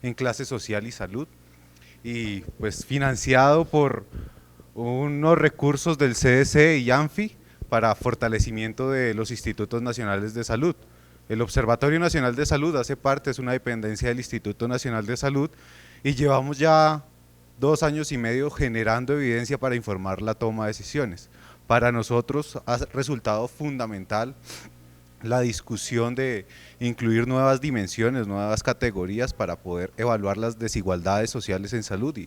en clase social y salud, y pues financiado por unos recursos del CDC y ANFI para fortalecimiento de los institutos nacionales de salud. El Observatorio Nacional de Salud hace parte, es una dependencia del Instituto Nacional de Salud, y llevamos ya 2 años y medio generando evidencia para informar la toma de decisiones. Para nosotros ha resultado fundamental la discusión de incluir nuevas dimensiones, nuevas categorías para poder evaluar las desigualdades sociales en salud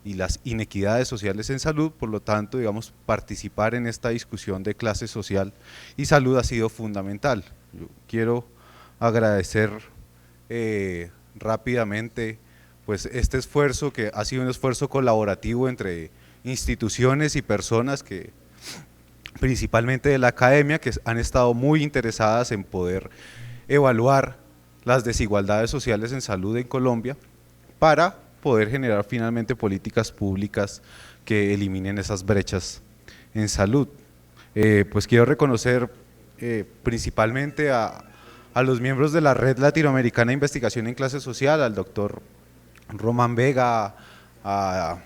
y las inequidades sociales en salud. Por lo tanto, digamos, participar en esta discusión de clase social y salud ha sido fundamental. Yo quiero agradecer rápidamente pues este esfuerzo, que ha sido un esfuerzo colaborativo entre instituciones y personas que principalmente de la academia, que han estado muy interesadas en poder evaluar las desigualdades sociales en salud en Colombia para poder generar finalmente políticas públicas que eliminen esas brechas en salud. Pues quiero reconocer principalmente a los miembros de la Red Latinoamericana de Investigación en Clase Social, al doctor Román Vega, a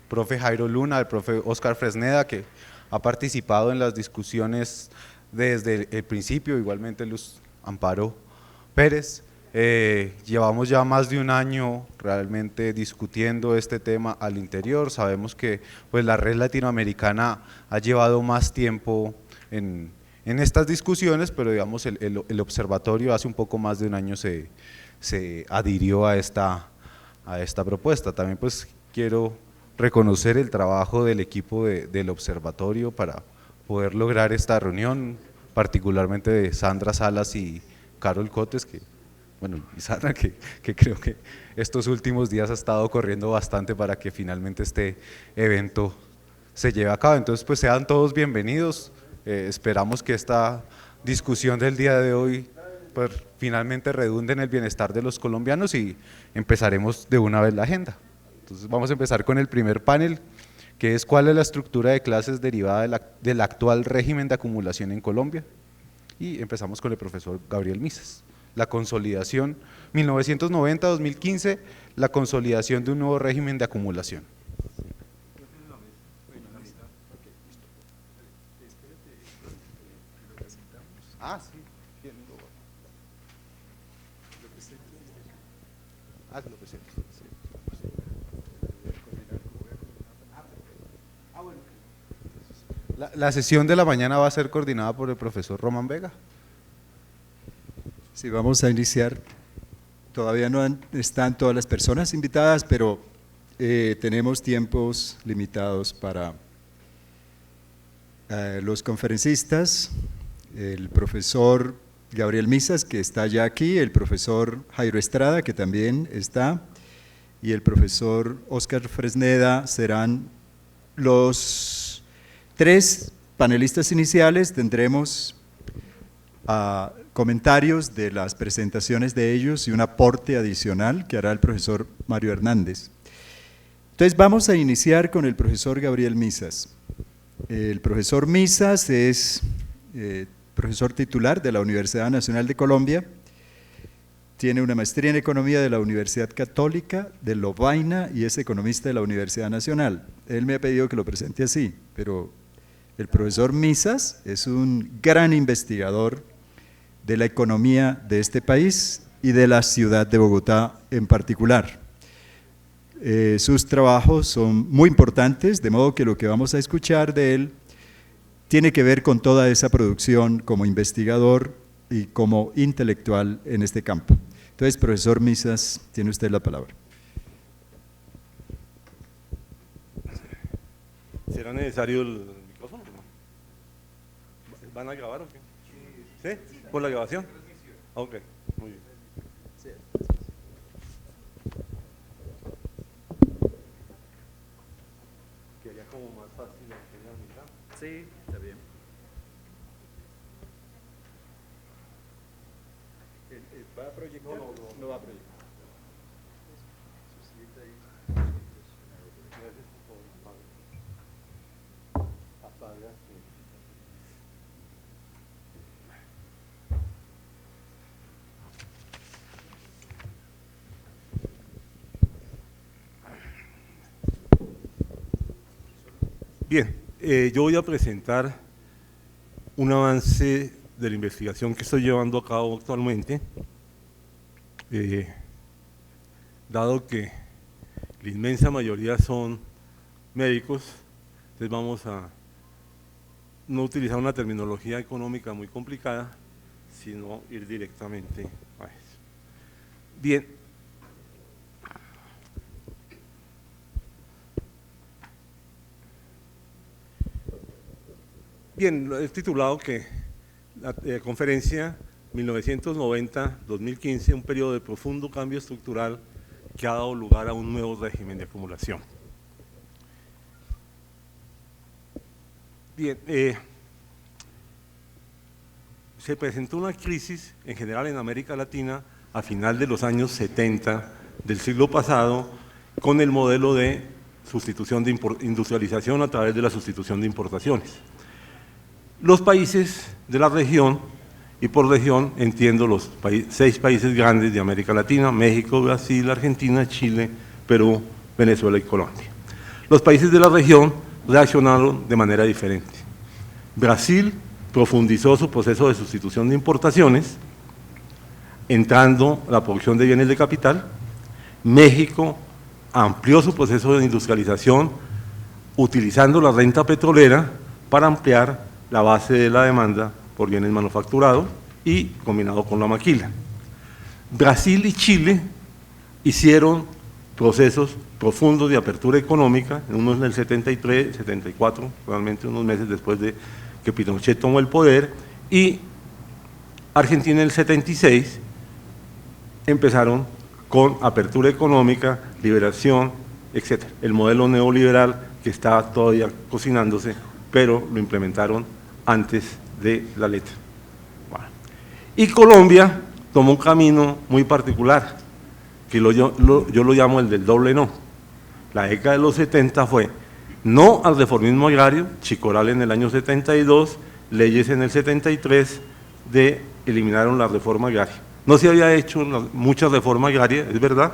profe Jairo Luna, al profe Oscar Fresneda, que ha participado en las discusiones desde el principio, igualmente Luz Amparo Pérez. Llevamos ya más de un año realmente discutiendo este tema al interior. Sabemos que pues, la red latinoamericana ha llevado más tiempo en estas discusiones, pero digamos el observatorio hace un poco más de un año se adhirió a esta propuesta. También pues quiero reconocer el trabajo del equipo del observatorio para poder lograr esta reunión, particularmente de Sandra Salas y Carol Cotes, bueno, y Sandra, que creo que estos últimos días ha estado corriendo bastante para que finalmente este evento se lleve a cabo. Entonces pues sean todos bienvenidos, esperamos que esta discusión del día de hoy pues finalmente redunde en el bienestar de los colombianos y empezaremos de una vez la agenda. Entonces vamos a empezar con el primer panel, que es cuál es la estructura de clases derivada del actual régimen de acumulación en Colombia, y empezamos con el profesor Gabriel Misas. La consolidación 1990-2015, la consolidación de un nuevo régimen de acumulación. Ah, sí. Lo presento. La sesión de la mañana va a ser coordinada por el profesor Román Vega. Sí, vamos a iniciar. Todavía no están todas las personas invitadas, pero tenemos tiempos limitados para los conferencistas, el profesor Gabriel Misas, que está ya aquí, el profesor Jairo Estrada, que también está, y el profesor Oscar Fresneda serán los tres panelistas iniciales. Tendremos comentarios de las presentaciones de ellos y un aporte adicional que hará el profesor Mario Hernández. Entonces vamos a iniciar con el profesor Gabriel Misas. El profesor Misas es profesor titular de la Universidad Nacional de Colombia, tiene una maestría en Economía de la Universidad Católica de Lovaina y es economista de la Universidad Nacional. Él me ha pedido que lo presente así, pero el profesor Misas es un gran investigador de la economía de este país y de la ciudad de Bogotá en particular. Sus trabajos son muy importantes, de modo que lo que vamos a escuchar de él tiene que ver con toda esa producción como investigador y como intelectual en este campo. Entonces, profesor Misas, tiene usted la palabra. ¿Será necesario el micrófono? ¿Van a grabar o qué? ¿Sí? ¿Por la grabación? Ok, muy bien. Quería como más fácil enseñar mi campo. Sí, está bien. ¿Va a proyectar? No va a proyectar. Apaga, sí. Bien, yo voy a presentar un avance de la investigación que estoy llevando a cabo actualmente, dado que la inmensa mayoría son médicos, entonces vamos a no utilizar una terminología económica muy complicada, sino ir directamente a eso. Bien. Bien, he titulado que la conferencia 1990-2015, un periodo de profundo cambio estructural que ha dado lugar a un nuevo régimen de acumulación. Bien, se presentó una crisis en general en América Latina a final de los años 70 del siglo pasado con el modelo de sustitución de industrialización a través de la sustitución de importaciones. Los países de la región, y por región entiendo los 6 países grandes de América Latina: México, Brasil, Argentina, Chile, Perú, Venezuela y Colombia. Los países de la región reaccionaron de manera diferente. Brasil profundizó su proceso de sustitución de importaciones, entrando la producción de bienes de capital. México amplió su proceso de industrialización, utilizando la renta petrolera para ampliar la base de la demanda por bienes manufacturados y combinado con la maquila. Brasil y Chile hicieron procesos profundos de apertura económica, uno en el 73, 74, realmente unos meses después de que Pinochet tomó el poder, y Argentina en el 76 empezaron con apertura económica, liberación, etc. El modelo neoliberal que estaba todavía cocinándose, pero lo implementaron antes de la letra. Bueno. Y Colombia tomó un camino muy particular, que yo lo llamo el del doble no. La década de los 70 fue no al reformismo agrario, Chicoral en el año 72, leyes en el 73, eliminaron la reforma agraria. No se había hecho mucha reforma agraria, es verdad,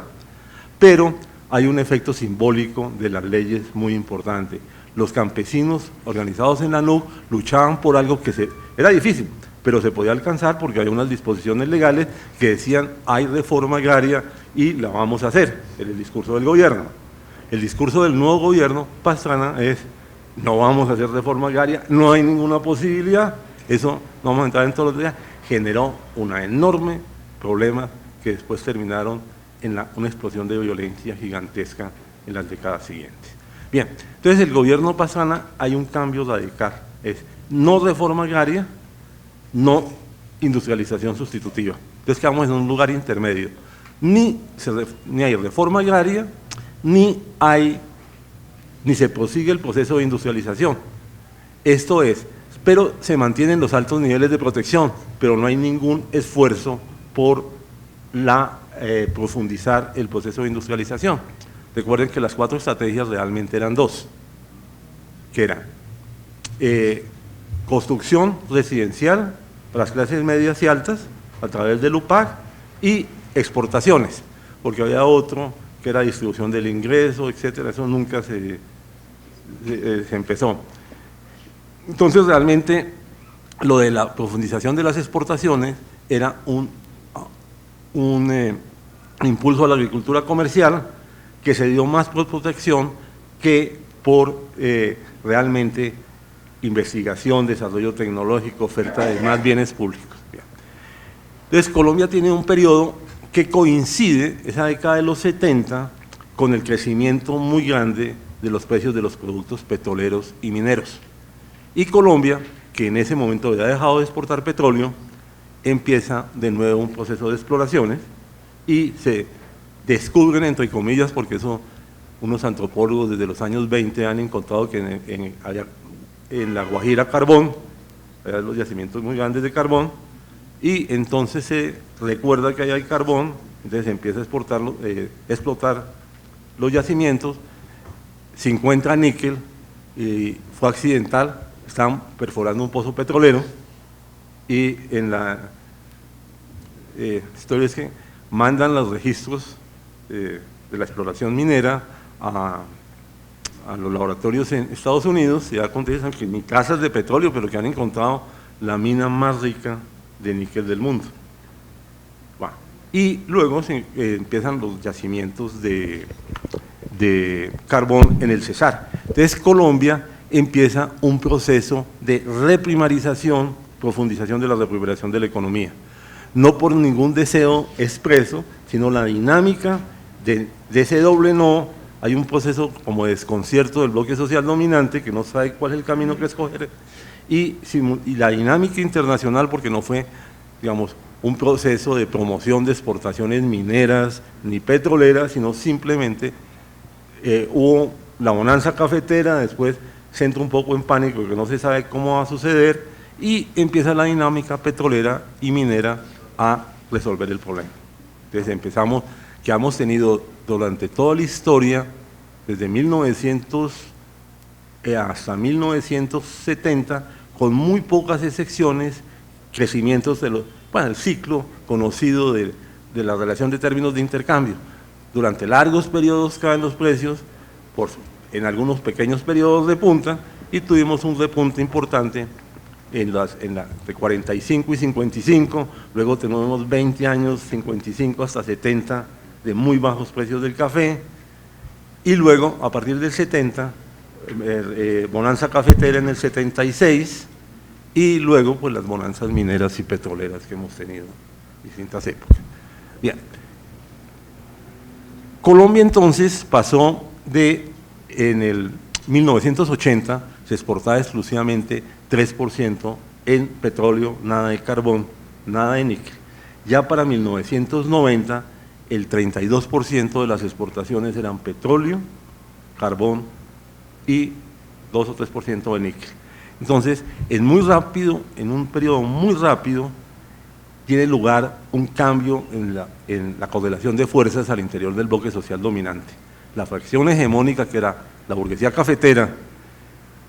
pero hay un efecto simbólico de las leyes muy importante. Los campesinos organizados en la NUC luchaban por algo que era difícil, pero se podía alcanzar porque había unas disposiciones legales que decían: hay reforma agraria y la vamos a hacer. Era el discurso del gobierno. El discurso del nuevo gobierno, Pastrana, es: no vamos a hacer reforma agraria, no hay ninguna posibilidad, eso no vamos a entrar en todos los días. Generó un enorme problema que después terminaron en una explosión de violencia gigantesca en las décadas siguientes. Bien, entonces el gobierno Pastrana hay un cambio radical, es no reforma agraria, no industrialización sustitutiva. Entonces quedamos en un lugar intermedio, ni hay reforma agraria, ni se prosigue el proceso de industrialización. Esto es, pero se mantienen los altos niveles de protección, pero no hay ningún esfuerzo por profundizar el proceso de industrialización. Recuerden que las 4 estrategias realmente eran 2, que eran construcción residencial para las clases medias y altas a través del UPAC y exportaciones, porque había otro que era distribución del ingreso, etcétera. Eso nunca se empezó. Entonces realmente lo de la profundización de las exportaciones era un impulso a la agricultura comercial que se dio más por protección que por realmente investigación, desarrollo tecnológico, oferta de más bienes públicos. Entonces Colombia tiene un periodo que coincide, esa década de los 70, con el crecimiento muy grande de los precios de los productos petroleros y mineros. Y Colombia, que en ese momento había dejado de exportar petróleo, empieza de nuevo un proceso de exploraciones y se descubren, entre comillas, porque eso unos antropólogos desde los años 20 han encontrado que en la Guajira carbón, hay los yacimientos muy grandes de carbón, y entonces se recuerda que ahí hay carbón, entonces se empieza a explotar los yacimientos, se encuentra níquel, y fue accidental, estaban perforando un pozo petrolero, y en la historia es que mandan los registros de la exploración minera a los laboratorios en Estados Unidos, ya contestan que ni casas de petróleo, pero que han encontrado la mina más rica de níquel del mundo. Bueno, y luego empiezan los yacimientos de carbón en el Cesar. Entonces Colombia empieza un proceso de reprimarización, profundización de la reprimarización de la economía. No por ningún deseo expreso, sino la dinámica de ese doble no. Hay un proceso como de desconcierto del bloque social dominante que no sabe cuál es el camino que escoger, y la dinámica internacional, porque no fue, digamos, un proceso de promoción de exportaciones mineras ni petroleras, sino simplemente hubo la bonanza cafetera, después se entra un poco en pánico porque no se sabe cómo va a suceder, y empieza la dinámica petrolera y minera a resolver el problema. Entonces empezamos, que hemos tenido durante toda la historia, desde 1900 hasta 1970, con muy pocas excepciones, crecimientos el ciclo conocido de la relación de términos de intercambio. Durante largos periodos caen los precios, en algunos pequeños periodos de punta, y tuvimos un repunte importante de 45 y 55, luego tenemos 20 años, 55 hasta 70, de muy bajos precios del café, y luego, a partir del 70, bonanza cafetera en el 76, y luego pues las bonanzas mineras y petroleras que hemos tenido en distintas épocas. Bien, Colombia entonces pasó en el 1980, se exportaba exclusivamente 3% en petróleo, nada de carbón, nada de níquel. Ya para 1990, el 32% de las exportaciones eran petróleo, carbón y 2 o 3% de níquel. Entonces, en un periodo muy rápido, tiene lugar un cambio en la correlación de fuerzas al interior del bloque social dominante. La fracción hegemónica, que era la burguesía cafetera,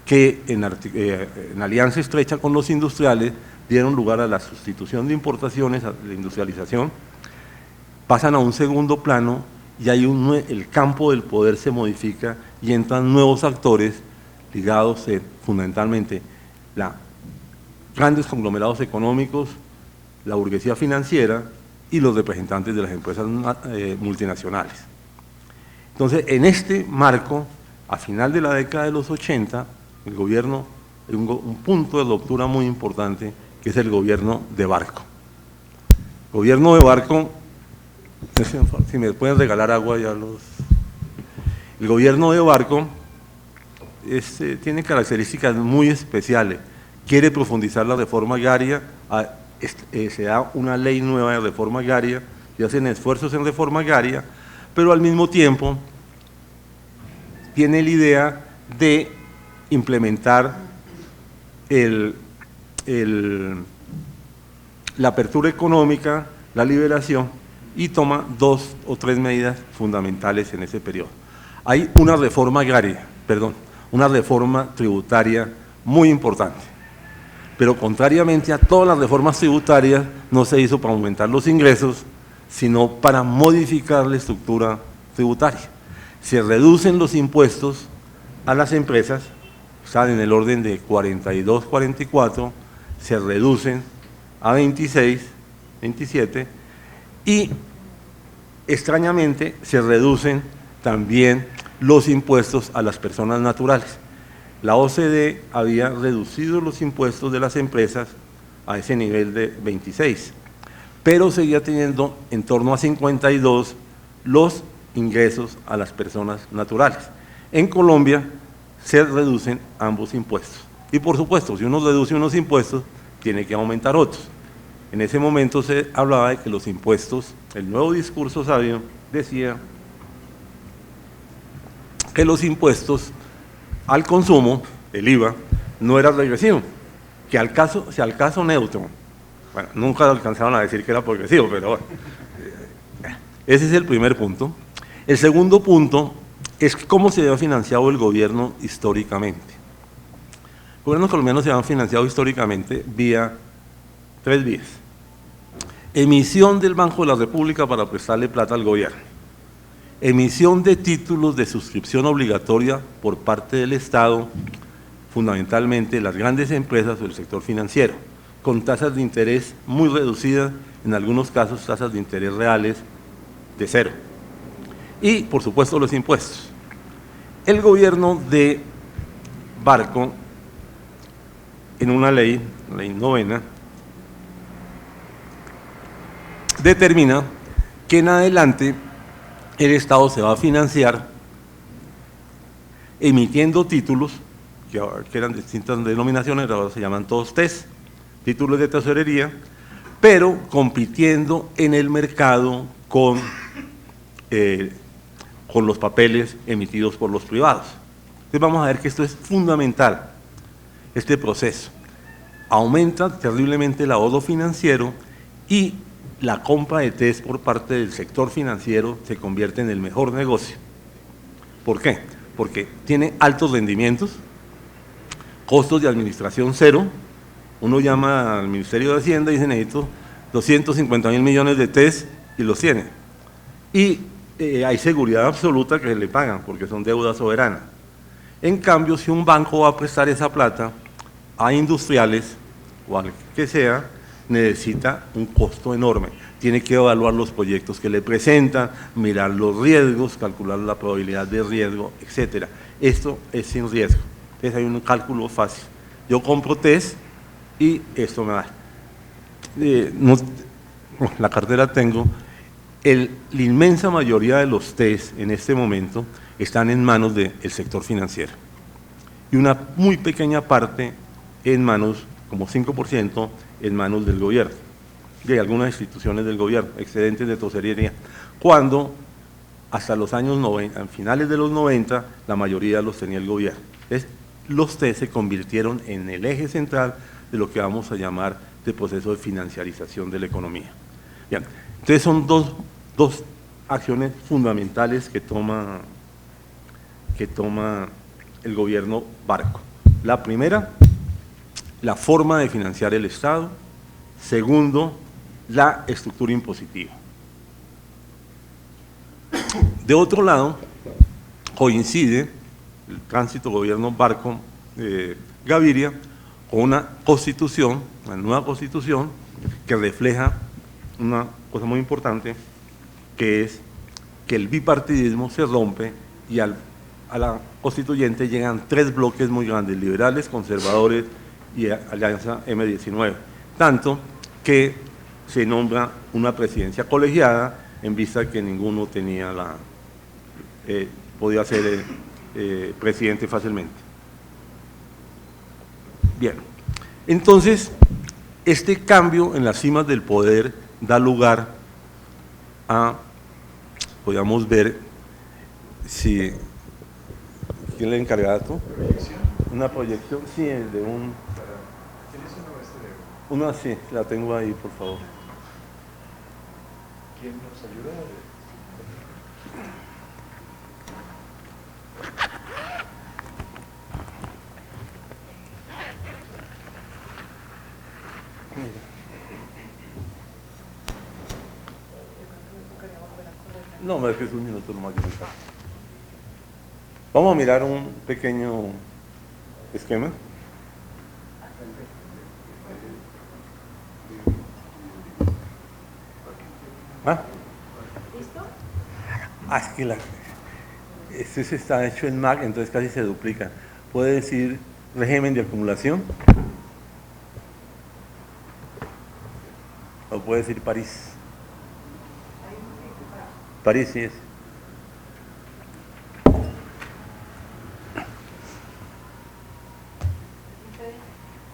que en alianza estrecha con los industriales dieron lugar a la sustitución de importaciones, a la industrialización, pasan a un segundo plano, y el campo del poder se modifica y entran nuevos actores ligados fundamentalmente grandes conglomerados económicos, la burguesía financiera y los representantes de las empresas multinacionales. Entonces, en este marco, a final de la década de los 80, el gobierno, un punto de ruptura muy importante, que es el gobierno de Barco. Gobierno de Barco, si me pueden regalar agua ya El gobierno de Barco tiene características muy especiales. Quiere profundizar la reforma agraria, se da una ley nueva de reforma agraria, se hacen esfuerzos en reforma agraria, pero al mismo tiempo tiene la idea de implementar la apertura económica, la liberación, y toma 2 o 3 medidas fundamentales en ese periodo. Hay una reforma tributaria muy importante, pero contrariamente a todas las reformas tributarias, no se hizo para aumentar los ingresos, sino para modificar la estructura tributaria. Se reducen los impuestos a las empresas, están en el orden de 42, 44, se reducen a 26, 27, y extrañamente se reducen también los impuestos a las personas naturales. La OCDE había reducido los impuestos de las empresas a ese nivel de 26, pero seguía teniendo en torno a 52 los ingresos a las personas naturales. En Colombia se reducen ambos impuestos, y por supuesto, si uno reduce unos impuestos, tiene que aumentar otros. En ese momento se hablaba de que los impuestos, el nuevo discurso sabio decía que los impuestos al consumo, el IVA, no era regresivo, que al caso neutro. Bueno, nunca alcanzaron a decir que era progresivo, pero bueno, ese es el primer punto. El segundo punto es cómo se había financiado el gobierno históricamente. El gobierno colombiano se había financiado históricamente vía 3 vías. Emisión del Banco de la República para prestarle plata al gobierno. emisión de títulos de suscripción obligatoria por parte del Estado, fundamentalmente las grandes empresas o el sector financiero, con tasas de interés muy reducidas, en algunos casos tasas de interés reales de cero. Y, por supuesto, los impuestos. El gobierno de Barco, en una ley, ley 9, determina que en adelante el Estado se va a financiar emitiendo títulos, que eran distintas denominaciones, ahora se llaman todos TES, títulos de tesorería, pero compitiendo en el mercado con los papeles emitidos por los privados. Entonces vamos a ver que esto es fundamental, este proceso. Aumenta terriblemente el ahorro financiero y la compra de TES por parte del sector financiero se convierte en el mejor negocio. ¿Por qué? Porque tiene altos rendimientos, costos de administración cero. Uno llama al Ministerio de Hacienda y dice: necesito 250.000 millones de TES, y los tiene. Y hay seguridad absoluta que se le pagan porque son deuda soberana. En cambio, si un banco va a prestar esa plata a industriales o al que sea, necesita un costo enorme. Tiene que evaluar los proyectos que le presentan, mirar los riesgos, calcular la probabilidad de riesgo, etc. Esto es sin riesgo. Entonces hay un cálculo fácil. Yo compro TES y esto me da. La cartera tengo. La inmensa mayoría de los TES en este momento están en manos del sector financiero. Y una muy pequeña parte en manos, como 5%, en manos del gobierno, de algunas instituciones del gobierno, excedentes de tesorería, cuando hasta los años 90, a finales de los 90, la mayoría los tenía el gobierno. Entonces, los TES se convirtieron en el eje central de lo que vamos a llamar de proceso de financiarización de la economía. Bien, entonces son dos acciones fundamentales que toma el gobierno Barco. La primera, la forma de financiar el Estado. Segundo, la estructura impositiva. De otro lado, coincide el tránsito gobierno Barco Gaviria con una constitución, una nueva constitución, que refleja una cosa muy importante, que es que el bipartidismo se rompe y a la constituyente llegan 3 bloques muy grandes: liberales, conservadores y Alianza M19, tanto que se nombra una presidencia colegiada en vista que ninguno tenía podía ser presidente fácilmente. Bien, entonces este cambio en las cimas del poder da lugar a, podríamos ver si, ¿quién le encarga esto? Una proyección, sí, de un... Una sí, la tengo ahí, por favor. ¿Quién nos ayuda? No, es que es un minuto nomás. Vamos a mirar un pequeño esquema. ¿Ah? ¿Listo? Es que este está hecho en Mac, entonces casi se duplica. ¿Puede decir régimen de acumulación? ¿O puede decir París? París, sí es.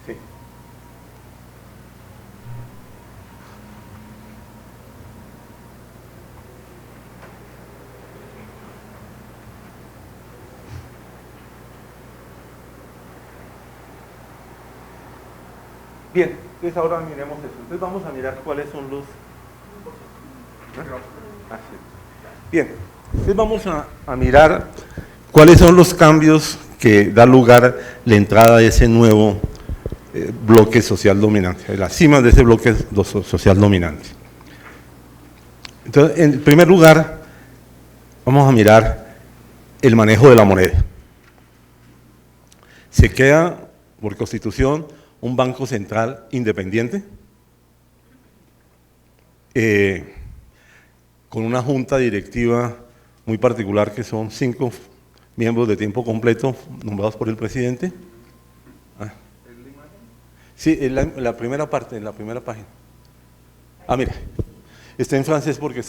Sí. Bien, entonces ahora miremos eso. Entonces vamos a mirar cuáles son los... Bien, entonces vamos a mirar cuáles son los cambios que da lugar la entrada de ese nuevo bloque social dominante, la cima de ese bloque social dominante. Entonces, en primer lugar, vamos a mirar el manejo de la moneda. Se crea, por Constitución, un Banco Central independiente, con una junta directiva muy particular que son 5 miembros de tiempo completo nombrados por el presidente. Sí, en la primera parte, en la primera página. Mira, está en francés porque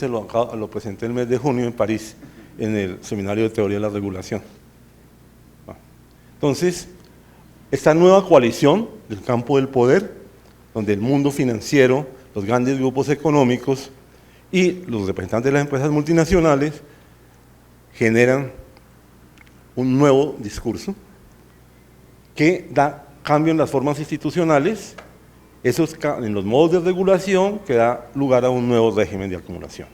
lo presenté el mes de junio en París, en el Seminario de Teoría de la Regulación. Entonces, esta nueva coalición del campo del poder, donde el mundo financiero, los grandes grupos económicos y los representantes de las empresas multinacionales generan un nuevo discurso que da cambio en las formas institucionales, en los modos de regulación, que da lugar a un nuevo régimen de acumulación.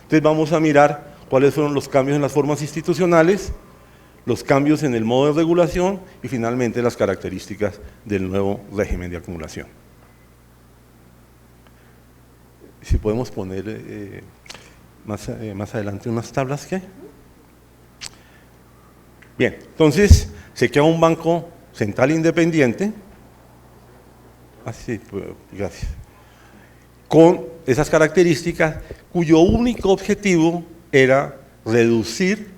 Entonces vamos a mirar cuáles fueron los cambios en las formas institucionales, los cambios en el modo de regulación y finalmente las características del nuevo régimen de acumulación. Si podemos poner más adelante unas tablas que... Bien, entonces se crea un Banco Central independiente, gracias, con esas características, cuyo único objetivo era reducir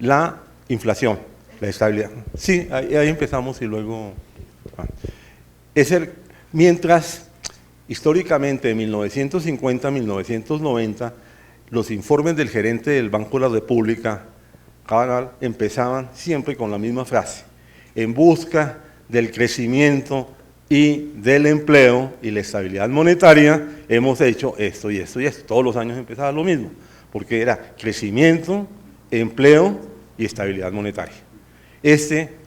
la inflación, la estabilidad. Sí, ahí empezamos y luego... mientras históricamente de 1950 a 1990, los informes del gerente del Banco de la República empezaban siempre con la misma frase: en busca del crecimiento y del empleo y la estabilidad monetaria, hemos hecho esto y esto y esto. Todos los años empezaba lo mismo, porque era crecimiento, empleo y estabilidad monetaria.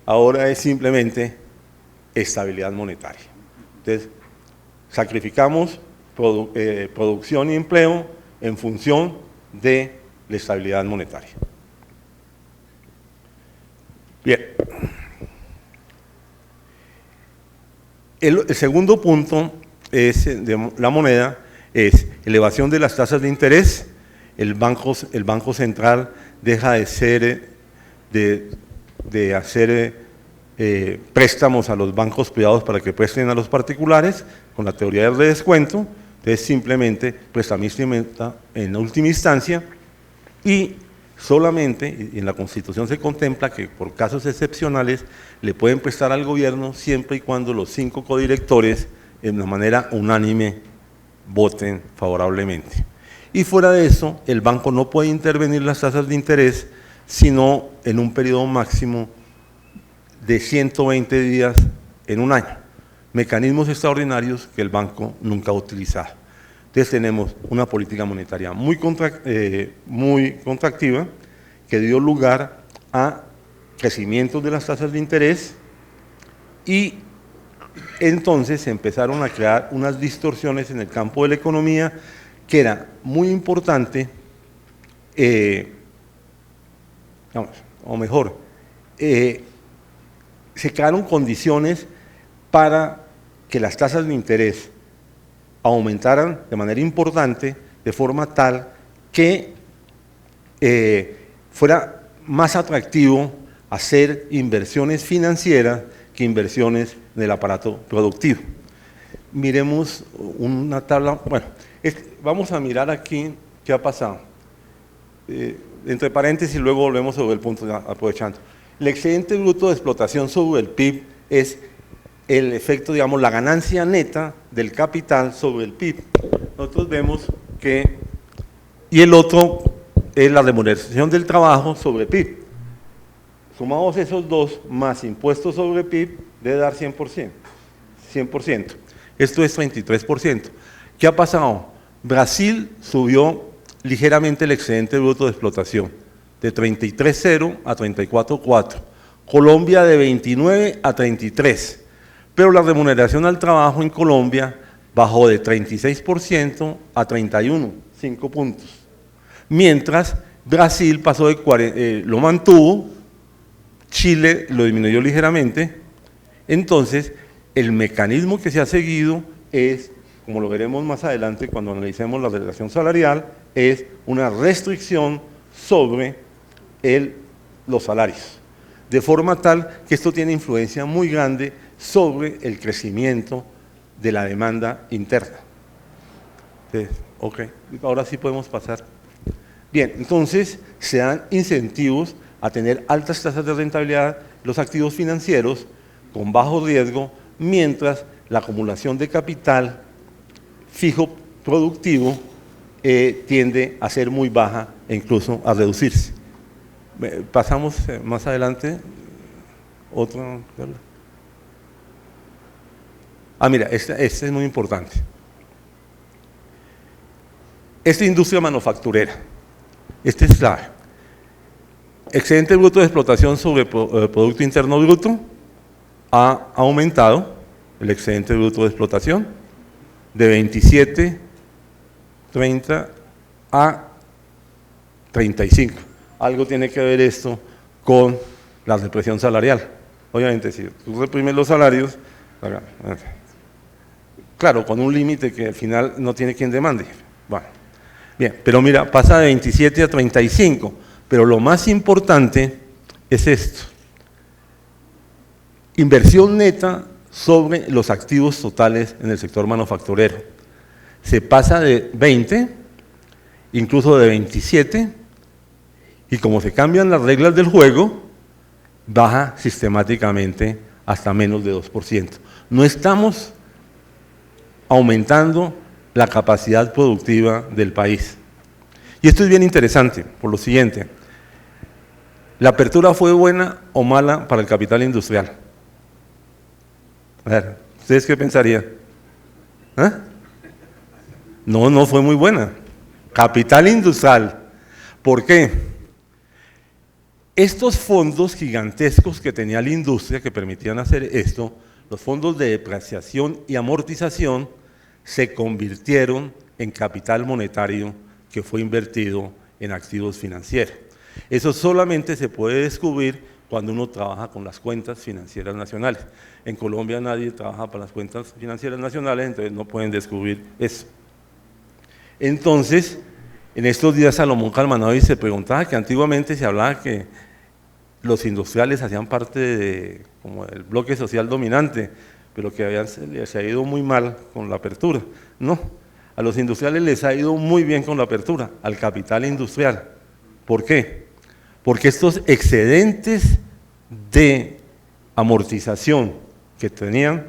Ahora es simplemente estabilidad monetaria. Entonces, sacrificamos producción y empleo en función de la estabilidad monetaria. Bien. El segundo punto de la moneda es elevación de las tasas de interés. El Banco Central deja de hacer préstamos a los bancos privados para que presten a los particulares con la teoría del redescuento. Entonces simplemente prestamista en última instancia, y solamente, y en la Constitución se contempla que por casos excepcionales le pueden prestar al gobierno siempre y cuando los 5 codirectores de manera unánime voten favorablemente. Y fuera de eso, el banco no puede intervenir las tasas de interés sino en un periodo máximo de 120 días en un año. Mecanismos extraordinarios que el banco nunca ha utilizado. Entonces tenemos una política monetaria muy contractiva que dio lugar a crecimiento de las tasas de interés, y entonces se empezaron a crear unas distorsiones en el campo de la economía que era muy importante, se crearon condiciones para que las tasas de interés aumentaran de manera importante, de forma tal que fuera más atractivo hacer inversiones financieras que inversiones del aparato productivo. Miremos una tabla, vamos a mirar aquí qué ha pasado. Entre paréntesis, luego volvemos sobre el punto, aprovechando. El excedente bruto de explotación sobre el PIB es el efecto, digamos, la ganancia neta del capital sobre el PIB. Nosotros vemos que, y el otro es la remuneración del trabajo sobre PIB. Sumados esos dos, más impuestos sobre PIB, debe dar 100%. Esto es 33%. ¿Qué ha pasado? Brasil subió ligeramente el excedente bruto de explotación, de 33,0 a 34,4. Colombia de 29 a 33. Pero la remuneración al trabajo en Colombia bajó de 36% a 31, 5 puntos. Mientras Brasil pasó lo mantuvo, Chile lo disminuyó ligeramente. Entonces, el mecanismo que se ha seguido es, como lo veremos más adelante cuando analicemos la relación salarial, es una restricción sobre los salarios, de forma tal que esto tiene influencia muy grande sobre el crecimiento de la demanda interna. Ok, ahora sí podemos pasar. Bien, entonces se dan incentivos a tener altas tasas de rentabilidad los activos financieros con bajo riesgo, mientras la acumulación de capital fijo productivo tiende a ser muy baja e incluso a reducirse. Pasamos más adelante. Otro. Mira, este es muy importante. Esta industria manufacturera, este es clave. Excedente bruto de explotación sobre Producto Interno Bruto ha aumentado, el excedente bruto de explotación, de 27, 30 a 35. Algo tiene que ver esto con la represión salarial. Obviamente, si tú reprimes los salarios, claro, con un límite que al final no tiene quien demande. Bueno, bien, pero mira, pasa de 27 a 35, pero lo más importante es esto. Inversión neta sobre los activos totales en el sector manufacturero. Se pasa de 20, incluso de 27, y como se cambian las reglas del juego, baja sistemáticamente hasta menos de 2%. No estamos aumentando la capacidad productiva del país. Y esto es bien interesante, por lo siguiente. ¿La apertura fue buena o mala para el capital industrial? A ver, ¿ustedes qué pensarían? No fue muy buena. Capital industrial. ¿Por qué? Estos fondos gigantescos que tenía la industria que permitían hacer esto, los fondos de depreciación y amortización, se convirtieron en capital monetario que fue invertido en activos financieros. Eso solamente se puede descubrir cuando uno trabaja con las cuentas financieras nacionales. En Colombia nadie trabaja para las cuentas financieras nacionales, entonces no pueden descubrir eso. Entonces, en estos días Salomón Kalmanovic se preguntaba que antiguamente se hablaba que los industriales hacían parte de como el bloque social dominante, pero que les ha ido muy mal con la apertura. No, a los industriales les ha ido muy bien con la apertura, al capital industrial. ¿Por qué? Porque estos excedentes de amortización que tenían,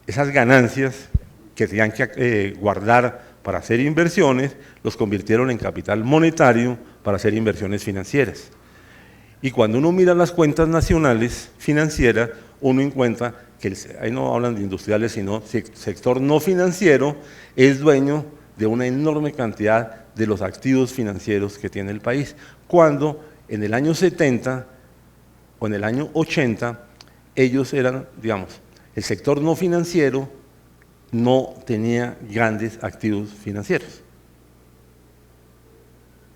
esas ganancias que tenían que guardar para hacer inversiones, los convirtieron en capital monetario para hacer inversiones financieras. Y cuando uno mira las cuentas nacionales financieras, uno encuentra que, ahí no hablan de industriales, sino sector no financiero, es dueño de una enorme cantidad de los activos financieros que tiene el país, cuando en el año 70 o en el año 80, ellos eran, digamos, el sector no financiero no tenía grandes activos financieros.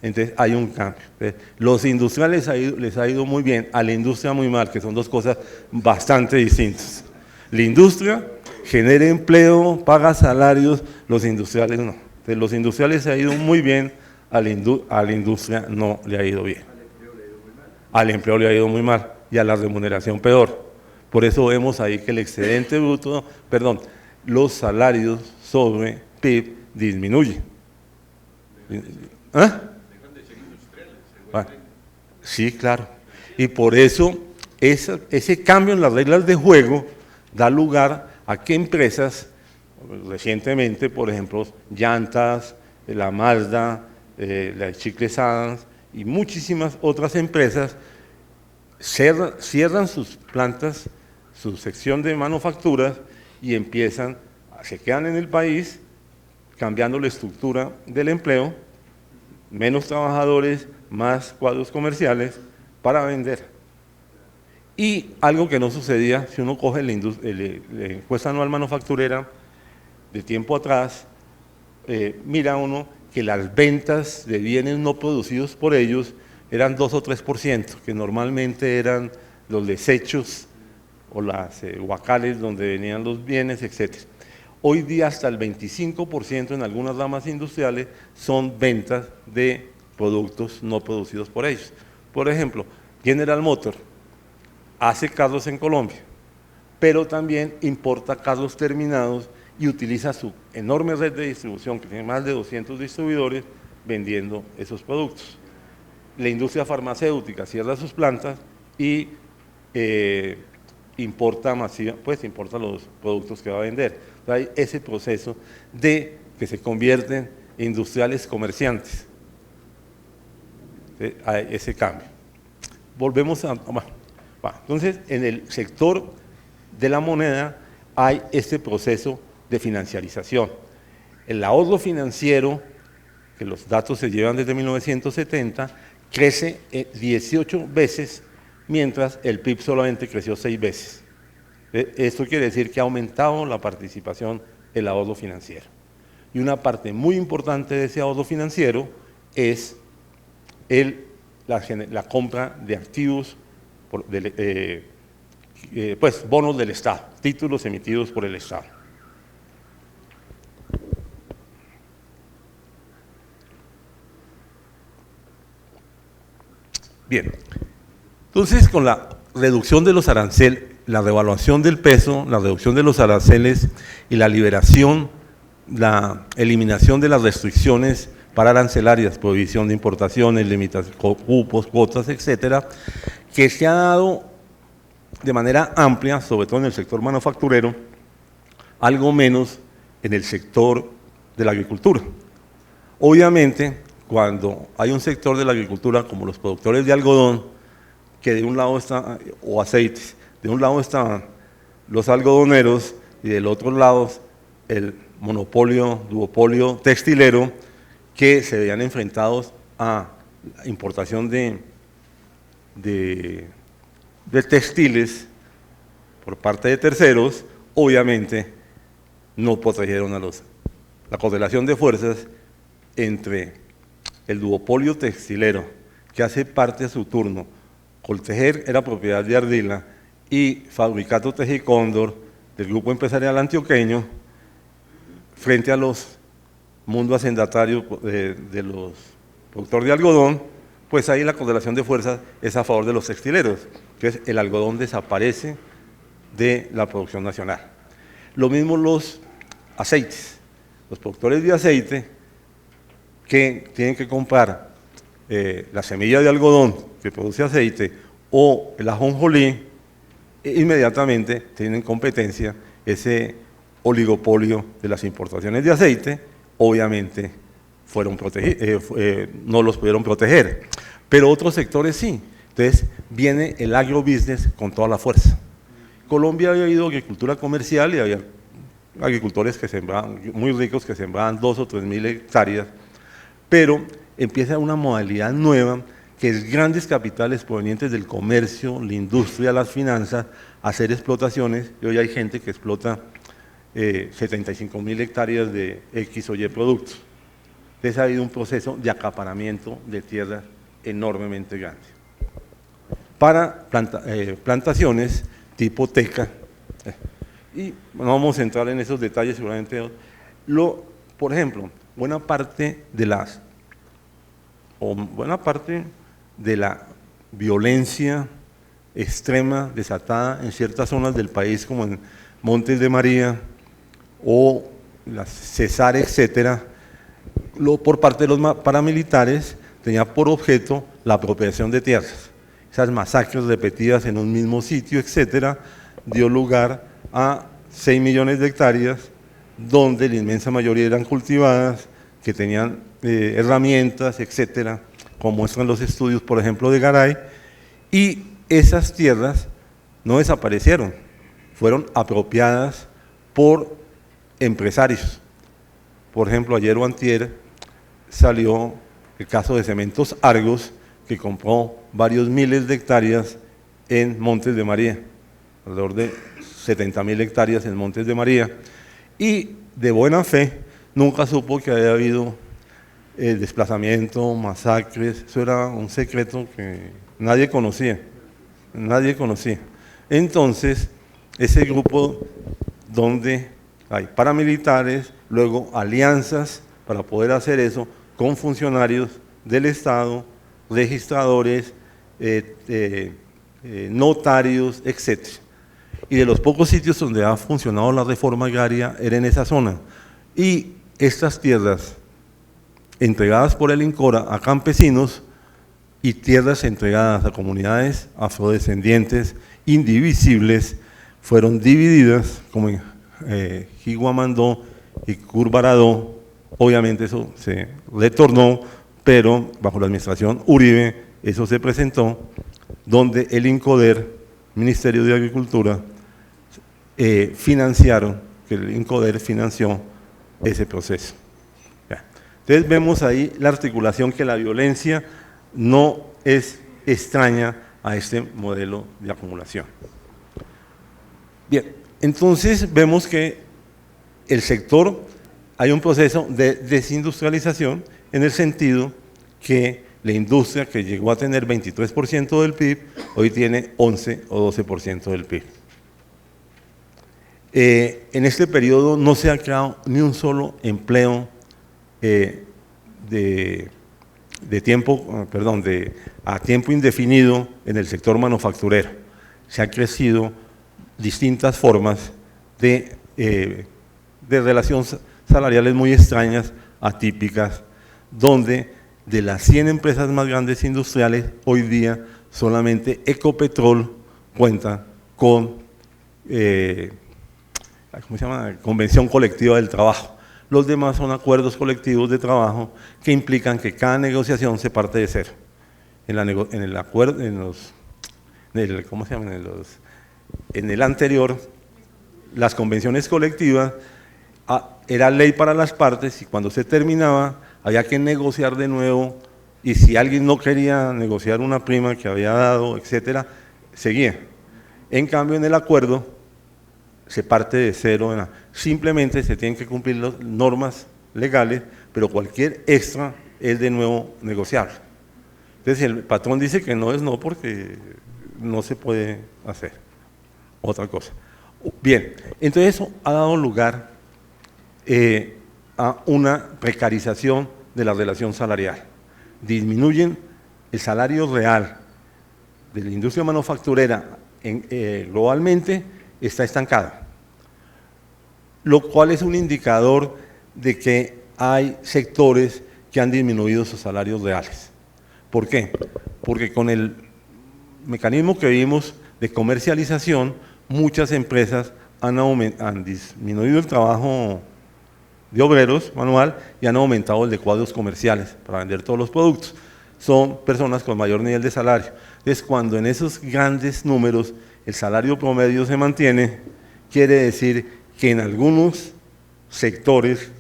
Entonces hay un cambio. Los industriales les ha ido muy bien, a la industria muy mal, que son dos cosas bastante distintas. La industria genera empleo, paga salarios, los industriales no. Entonces, los industriales se ha ido muy bien, a la industria no le ha ido bien. Al empleo le ha ido muy mal y a la remuneración peor. Por eso vemos ahí que el excedente bruto, los salarios sobre PIB disminuyen. Bueno, sí, claro. Y por eso ese cambio en las reglas de juego da lugar a que empresas, recientemente, por ejemplo, Llantas, la Mazda, la Chicles Adams y muchísimas otras empresas cierran sus plantas, su sección de manufacturas y se quedan en el país cambiando la estructura del empleo, menos trabajadores, más cuadros comerciales para vender. Y algo que no sucedía, si uno coge la encuesta anual manufacturera de tiempo atrás, mira uno que las ventas de bienes no producidos por ellos eran 2 o 3%, que normalmente eran los desechos o las huacales donde venían los bienes, etc. Hoy día hasta el 25% en algunas ramas industriales son ventas de productos no producidos por ellos. Por ejemplo, General Motors hace carros en Colombia, pero también importa carros terminados y utiliza su enorme red de distribución, que tiene más de 200 distribuidores, vendiendo esos productos. La industria farmacéutica cierra sus plantas y importa los productos que va a vender. Entonces, hay ese proceso de que se convierten en industriales comerciantes. Hay ese cambio. Volvemos a... Entonces, en el sector de la moneda hay este proceso de financiarización. El ahorro financiero, que los datos se llevan desde 1970, crece 18 veces, mientras el PIB solamente creció 6 veces. Esto quiere decir que ha aumentado la participación del ahorro financiero. Y una parte muy importante de ese ahorro financiero es la compra de activos, bonos del Estado, títulos emitidos por el Estado. Bien, entonces con la reducción de los aranceles, la revaluación del peso, la reducción de los aranceles y la liberación, la eliminación de las restricciones para arancelarias, prohibición de importaciones, limitaciones, cupos, cuotas, etcétera, que se ha dado de manera amplia, sobre todo en el sector manufacturero, algo menos en el sector de la agricultura. Obviamente, cuando hay un sector de la agricultura como los productores de algodón, que de un lado están, o aceites, de un lado están los algodoneros y del otro lado el monopolio, duopolio textilero, que se veían enfrentados a la importación de textiles por parte de terceros, obviamente no protegieron a la correlación de fuerzas entre el duopolio textilero, que hace parte a su turno. Coltejer era propiedad de Ardila y Fabricato Tejicóndor del grupo empresarial antioqueño, frente a los mundos hacendatario de los productores de algodón, pues ahí la correlación de fuerzas es a favor de los textileros, que es el algodón desaparece de la producción nacional. Lo mismo los aceites, los productores de aceite que tienen que comprar la semilla de algodón que produce aceite o el ajonjolí, inmediatamente tienen competencia ese oligopolio de las importaciones de aceite, obviamente no los pudieron proteger, pero otros sectores sí. Entonces viene el agrobusiness con toda la fuerza. Colombia había ido a agricultura comercial y había agricultores que sembraban, muy ricos, que sembraban 2 o 3 mil hectáreas, pero empieza una modalidad nueva que es grandes capitales provenientes del comercio, la industria, las finanzas, hacer explotaciones, y hoy hay gente que explota 75 mil hectáreas de X o Y productos. Entonces ha habido un proceso de acaparamiento de tierras enormemente grande. Para plantaciones tipo teca, y no vamos a entrar en esos detalles seguramente, por ejemplo, buena parte de la violencia extrema desatada en ciertas zonas del país, como en Montes de María o las Cesar, etcétera, por parte de los paramilitares tenía por objeto la apropiación de tierras. Esas masacres repetidas en un mismo sitio, etcétera, dio lugar a 6 millones de hectáreas, donde la inmensa mayoría eran cultivadas, que tenían herramientas, etcétera, como muestran los estudios, por ejemplo, de Garay, y esas tierras no desaparecieron, fueron apropiadas por empresarios. Por ejemplo, ayer o antier salió el caso de Cementos Argos, que compró varios miles de hectáreas en Montes de María, alrededor de 70.000 hectáreas en Montes de María, y de buena fe nunca supo que había habido desplazamiento, masacres. Eso era un secreto que nadie conocía. Entonces, ese grupo donde hay paramilitares, luego alianzas para poder hacer eso con funcionarios del Estado, registradores notarios, etc. Y de los pocos sitios donde ha funcionado la reforma agraria era en esa zona. Y estas tierras entregadas por el INCORA a campesinos y tierras entregadas a comunidades afrodescendientes indivisibles fueron divididas como en Higuamandó y Curvaradó. Obviamente eso se retornó, pero bajo la administración Uribe eso se presentó, donde el INCODER, Ministerio de Agricultura, financiaron, que el INCODER financió ese proceso. Entonces vemos ahí la articulación, que la violencia no es extraña a este modelo de acumulación. Bien, entonces vemos que el sector, hay un proceso de desindustrialización en el sentido que la industria, que llegó a tener 23% del PIB, hoy tiene 11 o 12% del PIB. En este periodo no se ha creado ni un solo empleo a tiempo indefinido en el sector manufacturero. Se han crecido distintas formas de relaciones salariales muy extrañas, atípicas, donde de las 100 empresas más grandes industriales, hoy día solamente Ecopetrol cuenta con ¿cómo se llama? Convención colectiva del trabajo. Los demás son acuerdos colectivos de trabajo que implican que cada negociación se parte de cero. En el anterior, las convenciones colectivas era ley para las partes, y cuando se terminaba había que negociar de nuevo, y si alguien no quería negociar una prima que había dado, etcétera, seguía. En cambio, en el acuerdo se parte de cero, simplemente se tienen que cumplir las normas legales, pero cualquier extra es de nuevo negociable. Entonces el patrón dice que no es no, porque no se puede hacer otra cosa. Bien, entonces eso ha dado lugar a una precarización de la relación salarial. Disminuyen el salario real de la industria manufacturera globalmente, está estancada, lo cual es un indicador de que hay sectores que han disminuido sus salarios reales. ¿Por qué? Porque con el mecanismo que vimos de comercialización, muchas empresas han disminuido el trabajo de obreros manual y han aumentado el de cuadros comerciales para vender todos los productos. Son personas con mayor nivel de salario. Entonces, cuando en esos grandes números el salario promedio se mantiene, quiere decir que en algunos sectores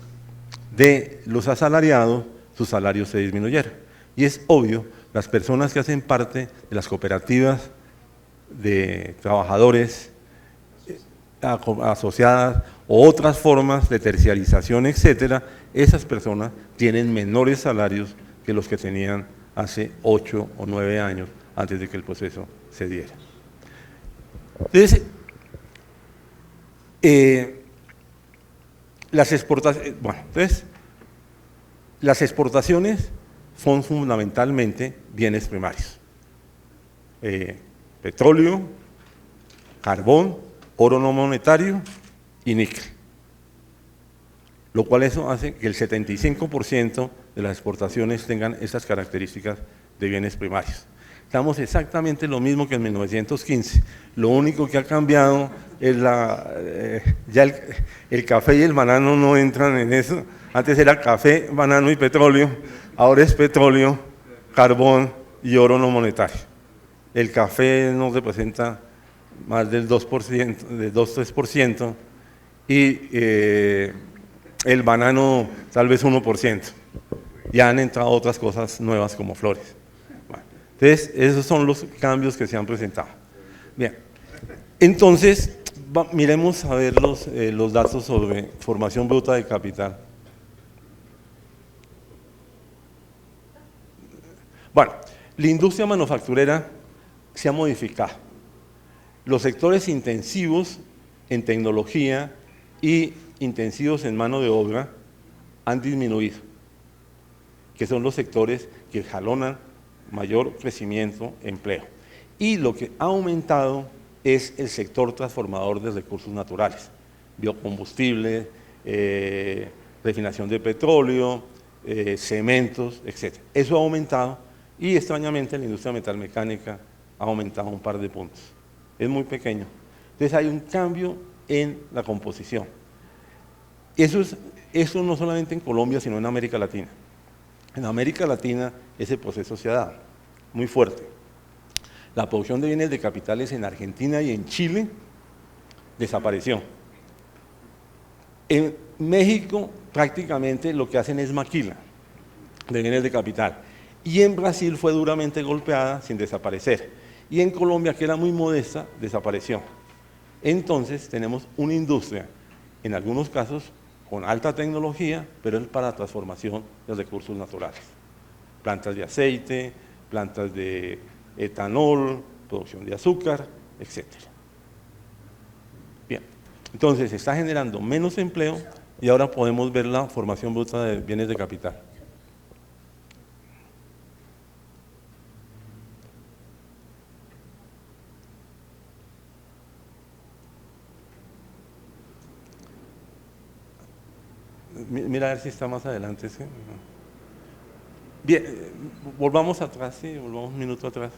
de los asalariados sus salarios se disminuyeron. Y es obvio, las personas que hacen parte de las cooperativas de trabajadores asociadas o otras formas de terciarización, etcétera, esas personas tienen menores salarios que los que tenían hace 8 o 9 años antes de que el proceso se diera. Entonces, las exportaciones son fundamentalmente bienes primarios. Petróleo, carbón, oro no monetario y níquel. Lo cual eso hace que el 75% de las exportaciones tengan esas características de bienes primarios. Estamos exactamente lo mismo que en 1915. Lo único que ha cambiado es ya el café y el banano no entran en eso. Antes era café, banano y petróleo. Ahora es petróleo, carbón y oro no monetario. El café no representa más del 2%, del 2-3%, y el banano tal vez 1%. Ya han entrado otras cosas nuevas como flores. Entonces, esos son los cambios que se han presentado. Bien, entonces, miremos a ver los datos sobre formación bruta de capital. Bueno, la industria manufacturera se ha modificado. Los sectores intensivos en tecnología y intensivos en mano de obra han disminuido, que son los sectores que jalonan mayor crecimiento, empleo. Y lo que ha aumentado es el sector transformador de recursos naturales, biocombustible, refinación de petróleo, cementos, etc. Eso ha aumentado y extrañamente la industria metalmecánica ha aumentado un par de puntos. Es muy pequeño. Entonces hay un cambio en la composición. Eso no solamente en Colombia, sino en América Latina. En América Latina ese proceso se ha dado muy fuerte. La producción de bienes de capitales en Argentina y en Chile desapareció. En México prácticamente lo que hacen es maquila de bienes de capital. Y en Brasil fue duramente golpeada sin desaparecer. Y en Colombia, que era muy modesta, desapareció. Entonces tenemos una industria, en algunos casos, con alta tecnología, pero es para transformación de recursos naturales. Plantas de aceite, plantas de etanol, producción de azúcar, etc. Bien, entonces se está generando menos empleo y ahora podemos ver la formación bruta de bienes de capital. Mira a ver si está más adelante. ¿Sí? Bien, volvamos atrás, sí, volvamos un minuto atrás.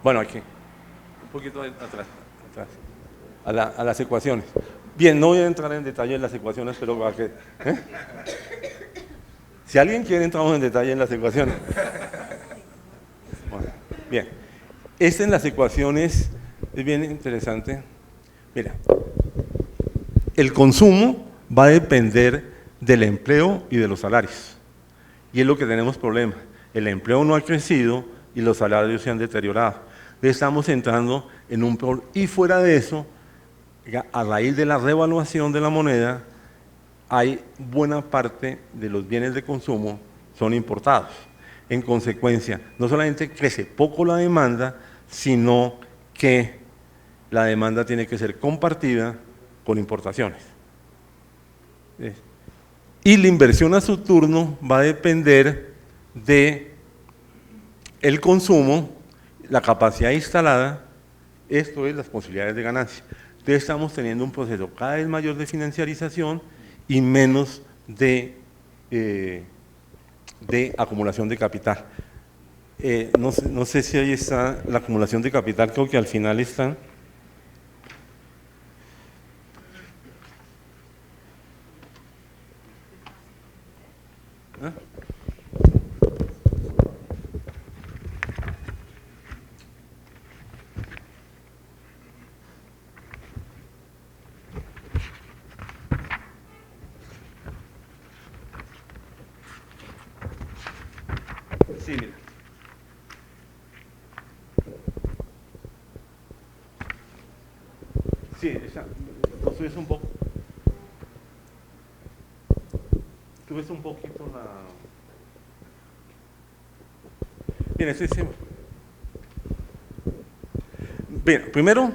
Bueno, aquí, un poquito atrás, a las ecuaciones. Bien, no voy a entrar en detalle en las ecuaciones, pero para que, ¿eh? Si alguien quiere, entramos en detalle en las ecuaciones. Bueno, bien, en las ecuaciones es bien interesante. Mira, el consumo va a depender del empleo y de los salarios. Y es lo que tenemos problema. El empleo no ha crecido y los salarios se han deteriorado. Estamos entrando en un problema. Y fuera de eso, a raíz de la revaluación de la moneda, hay buena parte de los bienes de consumo son importados. En consecuencia, no solamente crece poco la demanda, sino que la demanda tiene que ser compartida con importaciones. Y la inversión a su turno va a depender de el consumo, la capacidad instalada, esto es las posibilidades de ganancia. Entonces estamos teniendo un proceso cada vez mayor de financiarización y menos de acumulación de capital. No sé si ahí está la acumulación de capital, creo que al final está. ¿Ah? Sí, mira. Sí, ¿lo subes un poco? ¿Subes un poquito la...? Bien, sí. Bien, primero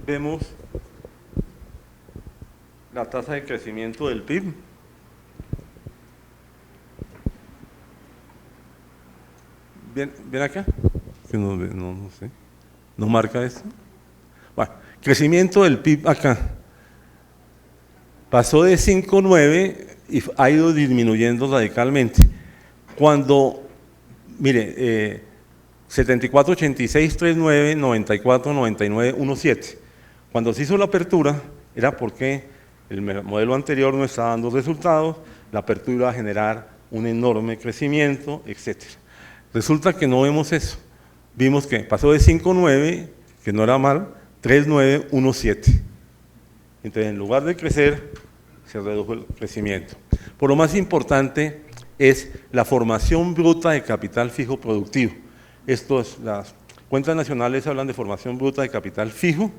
vemos la tasa de crecimiento del PIB. ¿Bien acá? No sé. ¿No marca esto? Bueno, crecimiento del PIB acá. Pasó de 5,9 y ha ido disminuyendo radicalmente. Cuando, mire, 74, 86, 39, 94, 99, 17. Cuando se hizo la apertura, era porque el modelo anterior no estaba dando resultados, la apertura iba a generar un enorme crecimiento, etc. Resulta que no vemos eso. Vimos que pasó de 5,9, que no era mal, 3,9, 1,7. Entonces, en lugar de crecer, se redujo el crecimiento. Por lo más importante es la formación bruta de capital fijo productivo. Las cuentas nacionales hablan de formación bruta de capital fijo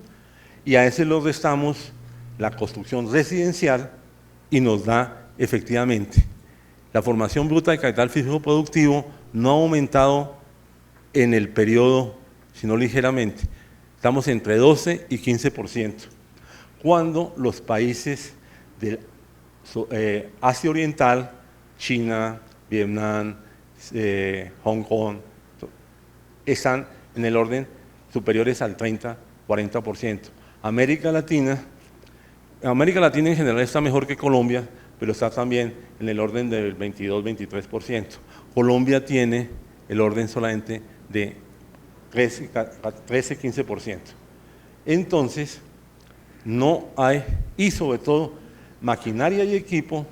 y a ese lo restamos la construcción residencial y nos da efectivamente la formación bruta de capital fijo productivo no ha aumentado en el periodo, sino ligeramente. Estamos entre 12 y 15%, cuando los países del Asia Oriental China, Vietnam, Hong Kong, están en el orden superiores al 30-40%. América Latina en general está mejor que Colombia, pero está también en el orden del 22-23%. Colombia tiene el orden solamente de 13-15%. Entonces, no hay, y sobre todo, maquinaria y equipo,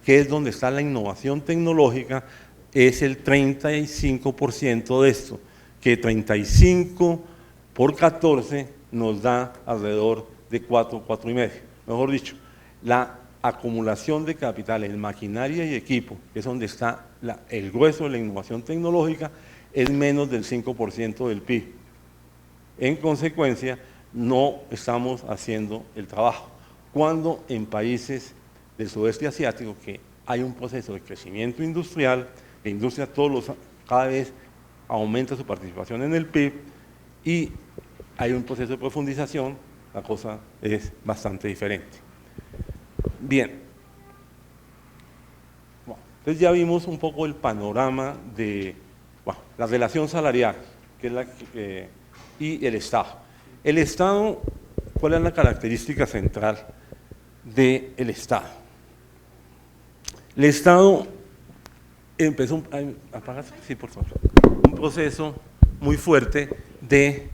que es donde está la innovación tecnológica, es el 35% de esto, que 35 por 14 nos da alrededor de 4,5. Mejor dicho, la acumulación de capital en maquinaria y equipo, que es donde está el grueso de la innovación tecnológica, es menos del 5% del PIB. En consecuencia, no estamos haciendo el trabajo. Cuando en países del sudeste asiático, que hay un proceso de crecimiento industrial, la industria cada vez aumenta su participación en el PIB y hay un proceso de profundización, la cosa es bastante diferente. Bien, bueno, entonces ya vimos un poco el panorama de la relación salarial y el Estado. El Estado, ¿cuál es la característica central del Estado? El Estado empezó un proceso muy fuerte de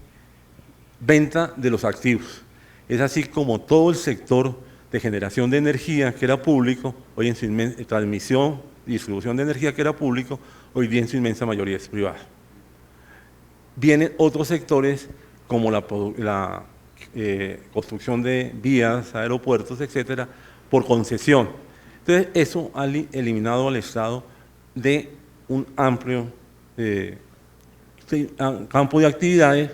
venta de los activos. Es así como todo el sector de generación de energía, que era público, hoy en su transmisión y distribución de energía, que era público, hoy día en su inmensa mayoría es privado. Vienen otros sectores como la construcción de vías, aeropuertos, etcétera, por concesión. Entonces, eso ha eliminado al Estado de un amplio campo de actividades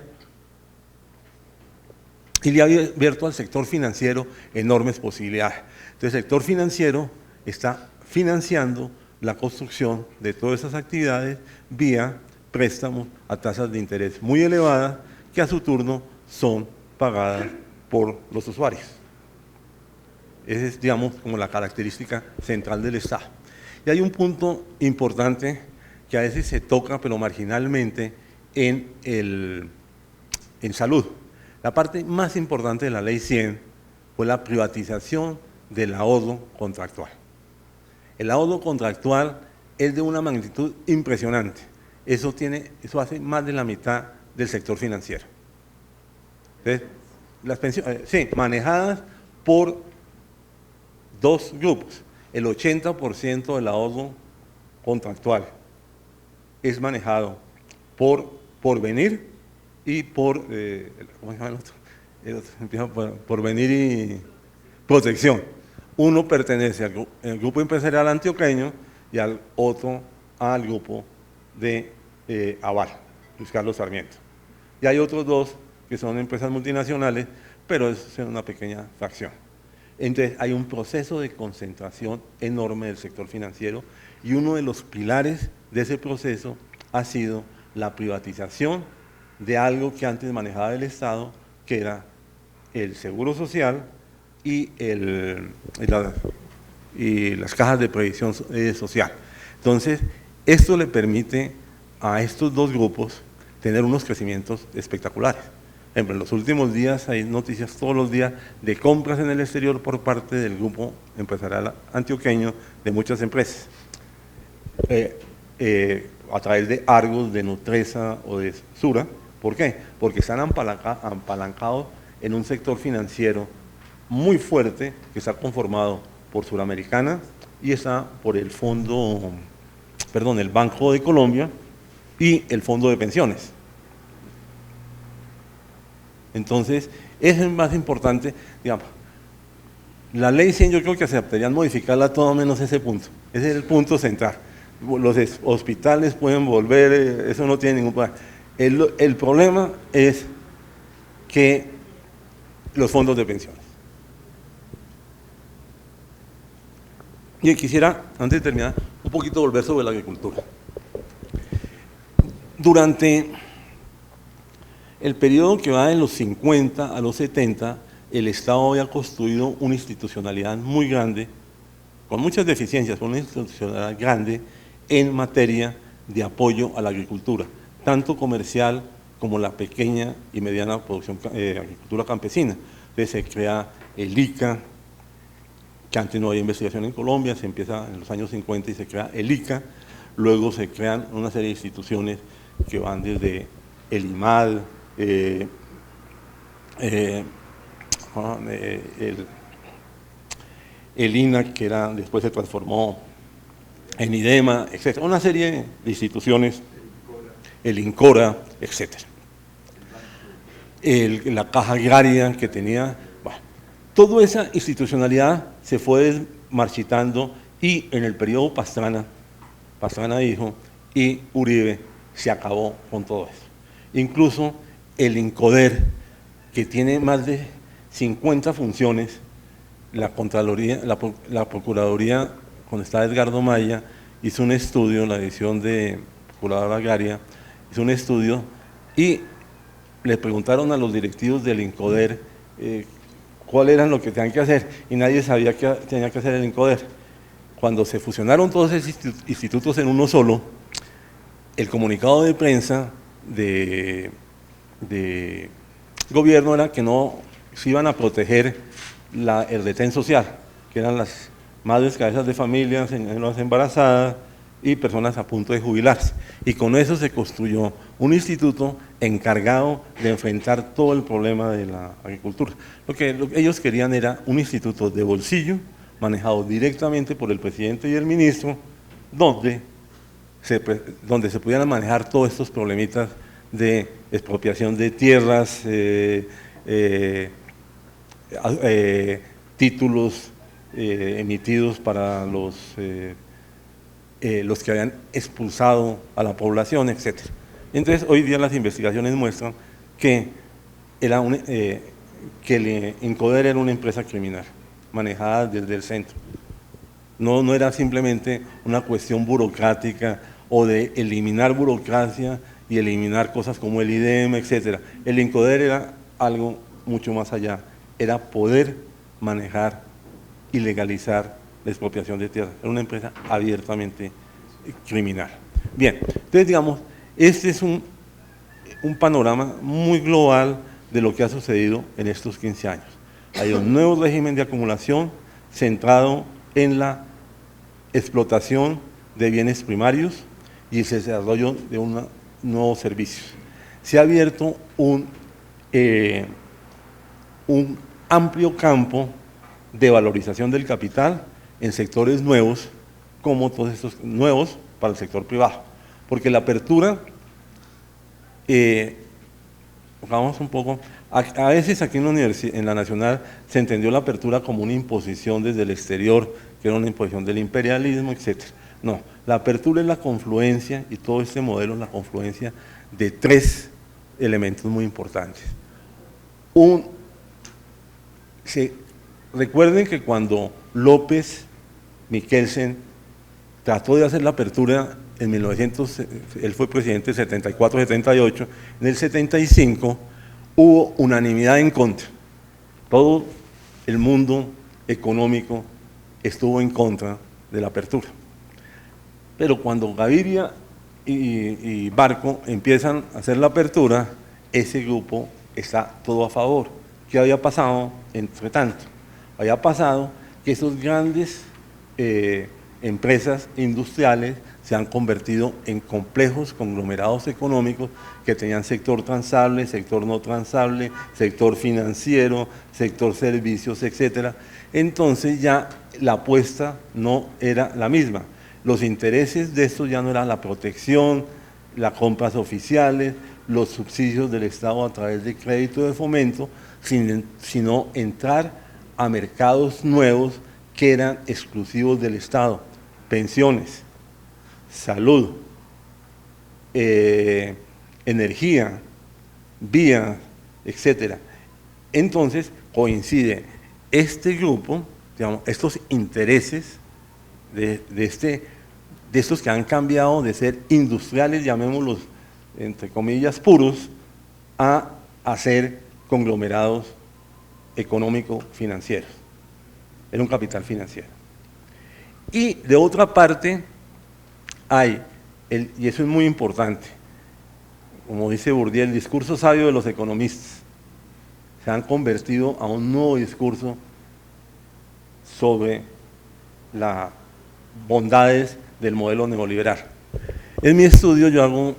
y le ha abierto al sector financiero enormes posibilidades. Entonces, el sector financiero está financiando la construcción de todas esas actividades vía préstamos a tasas de interés muy elevadas que a su turno son pagadas por los usuarios. Esa es, digamos, como la característica central del Estado. Y hay un punto importante que a veces se toca, pero marginalmente, en salud. La parte más importante de la Ley 100 fue la privatización del ahorro contractual. El ahorro contractual es de una magnitud impresionante. Eso hace más de la mitad del sector financiero. Entonces, las pensiones, manejadas por dos grupos. El 80% del ahorro contractual es manejado por Porvenir y ¿cómo se llama el otro? Empieza por Porvenir y Protección. Uno pertenece al grupo empresarial antioqueño y al otro al grupo de Aval, Luis Carlos Sarmiento. Y hay otros dos que son empresas multinacionales, pero es una pequeña fracción. Entonces hay un proceso de concentración enorme del sector financiero y uno de los pilares de ese proceso ha sido la privatización de algo que antes manejaba el Estado, que era el seguro social y las cajas de previsión social. Entonces, esto le permite a estos dos grupos tener unos crecimientos espectaculares. Por ejemplo, en los últimos días hay noticias todos los días de compras en el exterior por parte del grupo empresarial antioqueño de muchas empresas, a través de Argos, de Nutresa o de Sura. ¿Por qué? Porque están apalancados en un sector financiero muy fuerte que está conformado por Suramericana y está por el el Banco de Colombia y el Fondo de Pensiones. Entonces, eso es más importante, digamos. La Ley 100 yo creo que aceptarían modificarla todo menos ese punto. Ese es el punto central. Los hospitales pueden volver, eso no tiene ningún problema. El problema es que los fondos de pensiones. Y quisiera, antes de terminar, un poquito volver sobre la agricultura. Durante el periodo que va de los 50 a los 70, el Estado había construido una institucionalidad muy grande con muchas deficiencias, con una institucionalidad grande en materia de apoyo a la agricultura, tanto comercial como la pequeña y mediana producción, agricultura campesina. Entonces se crea el ICA, que antes no había investigación en Colombia, se empieza en los años 50 y se crea el ICA, luego se crean una serie de instituciones que van desde el IMAD, el INAC, que después se transformó en IDEMA, etc. Una serie de instituciones, el INCORA, etc. La Caja Agraria que tenía, bueno, toda esa institucionalidad se fue marchitando y en el periodo Pastrana dijo, y Uribe se acabó con todo eso. Incluso el INCODER, que tiene más de 50 funciones, la Contraloría, la Procuraduría, cuando estaba Edgardo Maya, hizo un estudio, la edición de Procuradora Agraria, hizo un estudio y le preguntaron a los directivos del INCODER cuál era lo que tenían que hacer y nadie sabía qué tenía que hacer el INCODER. Cuando se fusionaron todos esos institutos en uno solo, el comunicado de prensa de gobierno era que no se iban a proteger el retén social, que eran las madres cabezas de familia, señoras embarazadas y personas a punto de jubilarse. Y con eso se construyó un instituto encargado de enfrentar todo el problema de la agricultura. Lo que ellos querían era un instituto de bolsillo, manejado directamente por el presidente y el ministro, donde se pudieran manejar todos estos problemitas de expropiación de tierras, títulos emitidos para los que habían expulsado a la población, etc. Entonces, hoy día las investigaciones muestran que el INCODER era una empresa criminal, manejada desde el centro. No era simplemente una cuestión burocrática o de eliminar burocracia y eliminar cosas como el IDEM, etc. El INCODER era algo mucho más allá, era poder manejar y legalizar la expropiación de tierras. Era una empresa abiertamente criminal. Bien, entonces digamos, este es un panorama muy global de lo que ha sucedido en estos 15 años. Hay un nuevo régimen de acumulación centrado en la explotación de bienes primarios y el desarrollo de nuevos servicios. Se ha abierto un amplio campo de valorización del capital en sectores nuevos, como todos estos nuevos para el sector privado, porque la apertura, vamos un poco, a veces aquí en la Nacional se entendió la apertura como una imposición desde el exterior, que era una imposición del imperialismo, etc. No, la apertura es la confluencia, y todo este modelo es la confluencia de tres elementos muy importantes. Recuerden que cuando López Michelsen trató de hacer la apertura en 1900, él fue presidente en 74-78, en el 75 hubo unanimidad en contra. Todo el mundo económico estuvo en contra de la apertura. Pero cuando Gaviria y Barco empiezan a hacer la apertura, ese grupo está todo a favor. ¿Qué había pasado entre tanto? Había pasado que esos grandes empresas industriales se han convertido en complejos conglomerados económicos que tenían sector transable, sector no transable, sector financiero, sector servicios, etc. Entonces ya la apuesta no era la misma. Los intereses de estos ya no eran la protección, las compras oficiales, los subsidios del Estado a través de crédito de fomento, sino entrar a mercados nuevos que eran exclusivos del Estado, pensiones, salud, energía, vías, etc. Entonces coincide este grupo, digamos, estos intereses de estos que han cambiado de ser industriales, llamémoslos entre comillas puros, a ser conglomerados económico-financieros. Era un capital financiero. Y de otra parte hay, y eso es muy importante, como dice Bourdieu, el discurso sabio de los economistas se han convertido a un nuevo discurso sobre las bondades del modelo neoliberal. En mi estudio yo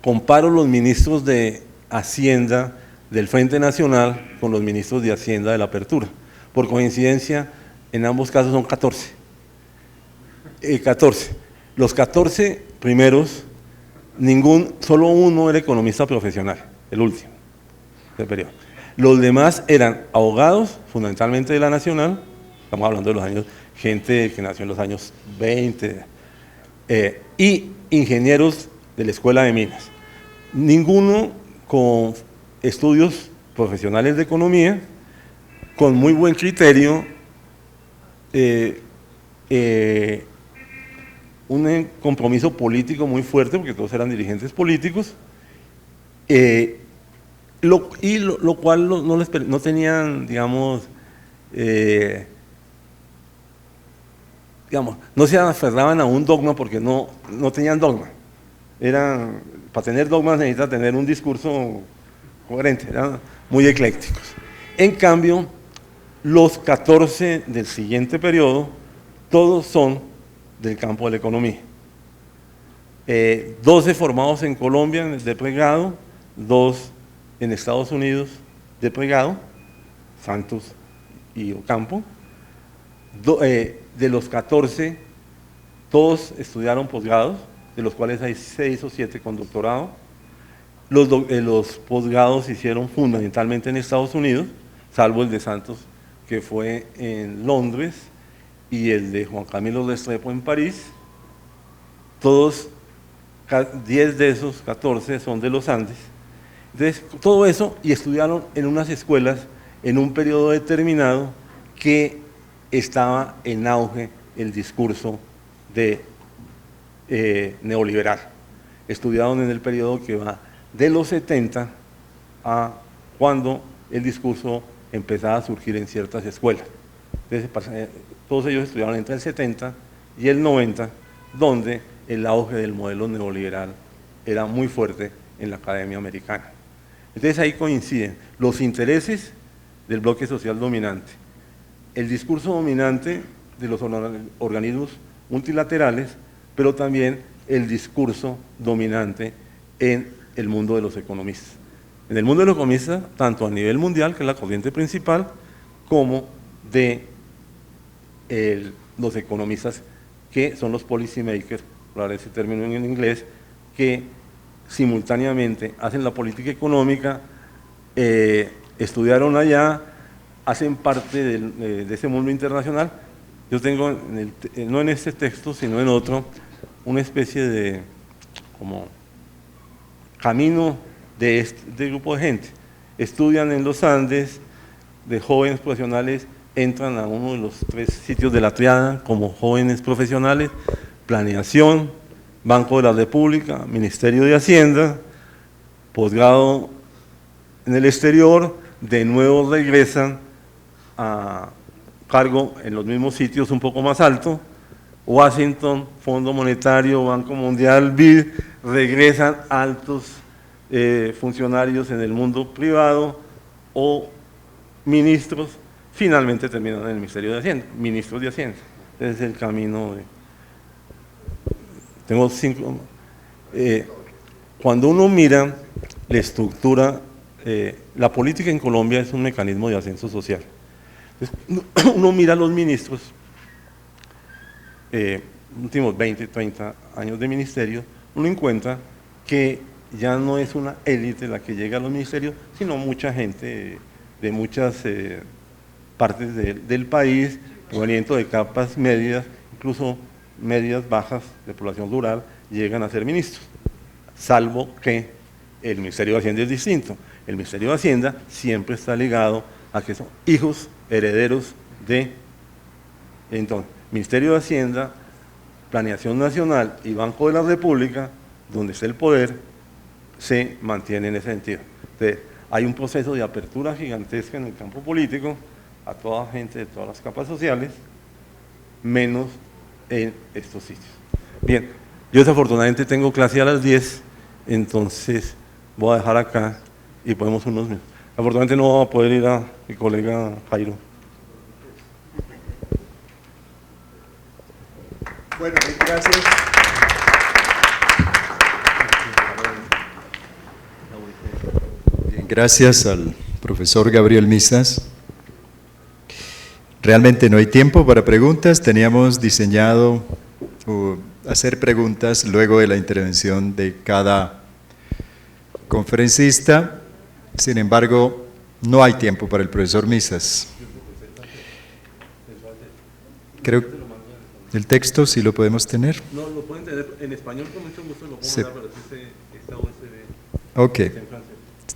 comparo los ministros de Hacienda del Frente Nacional con los ministros de Hacienda de la Apertura. Por coincidencia, en ambos casos son 14. 14. Los 14 primeros, solo uno era economista profesional, el último del periodo. Los demás eran abogados, fundamentalmente de la Nacional, estamos hablando de los años, gente que nació en los años 20, y ingenieros de la Escuela de Minas. Ninguno con estudios profesionales de economía, con muy buen criterio, un compromiso político muy fuerte, porque todos eran dirigentes políticos, lo cual no tenían, digamos, no se aferraban a un dogma porque no tenían dogma. Para tener dogmas necesita tener un discurso coherente, eran muy eclécticos. En cambio, los 14 del siguiente periodo, todos son del campo de la economía. 12 formados en Colombia de pregrado, 2 en Estados Unidos de pregrado, Santos y Ocampo. De los 14, todos estudiaron posgrados, de los cuales hay 6 o 7 con doctorado. Los posgrados se hicieron fundamentalmente en Estados Unidos, salvo el de Santos, que fue en Londres, y el de Juan Camilo Restrepo en París. Todos, 10 de esos 14 son de los Andes. Entonces, todo eso, y estudiaron en unas escuelas en un periodo determinado que estaba en auge el discurso neoliberal. Estudiaron en el periodo que va de los 70 a cuando el discurso empezaba a surgir en ciertas escuelas. Entonces, todos ellos estudiaron entre el 70 y el 90, donde el auge del modelo neoliberal era muy fuerte en la academia americana. Entonces ahí coinciden los intereses del bloque social dominante, el discurso dominante de los organismos multilaterales, pero también el discurso dominante en el mundo de los economistas. En el mundo de los economistas, tanto a nivel mundial, que es la corriente principal, como de los economistas que son los policy makers, por ese término en inglés, que simultáneamente hacen la política económica, estudiaron allá, hacen parte de ese mundo internacional. Yo tengo, no en este texto, sino en otro, una especie de como camino de este grupo de gente. Estudian en los Andes, de jóvenes profesionales, entran a uno de los 3 sitios de la triada como jóvenes profesionales, planeación, Banco de la República, Ministerio de Hacienda, posgrado en el exterior, de nuevo regresan a cargo en los mismos sitios un poco más alto, Washington, Fondo Monetario, Banco Mundial, BID, regresan altos funcionarios en el mundo privado o ministros, finalmente terminan en el Ministerio de Hacienda, ministros de Hacienda. Ese es el camino. Tengo 5. Cuando uno mira la estructura, la política en Colombia es un mecanismo de ascenso social. Entonces, uno mira a los ministros, últimos 20, 30 años de ministerio, uno encuentra que ya no es una élite la que llega a los ministerios, sino mucha gente de muchas partes del país, proveniente de capas medias, incluso medias bajas de población rural, llegan a ser ministros, salvo que el Ministerio de Hacienda es distinto. El Ministerio de Hacienda siempre está ligado a que son hijos herederos de, entonces, Ministerio de Hacienda, Planeación Nacional y Banco de la República, donde está el poder, se mantiene en ese sentido. Entonces, hay un proceso de apertura gigantesca en el campo político a toda gente de todas las capas sociales, menos en estos sitios. Bien, yo desafortunadamente tengo clase a las 10, entonces voy a dejar acá y podemos unos minutos. Afortunadamente no voy a poder ir a mi colega Jairo. Bueno, gracias. Bien, gracias al profesor Gabriel Misas. Realmente no hay tiempo para preguntas. Teníamos diseñado hacer preguntas luego de la intervención de cada conferencista. Sin embargo, no hay tiempo para el profesor Misas. Creo que el texto sí lo podemos tener. No, lo pueden tener en español, con mucho gusto lo puedo Sí. dar, pero está USB. Ok. Está en francés.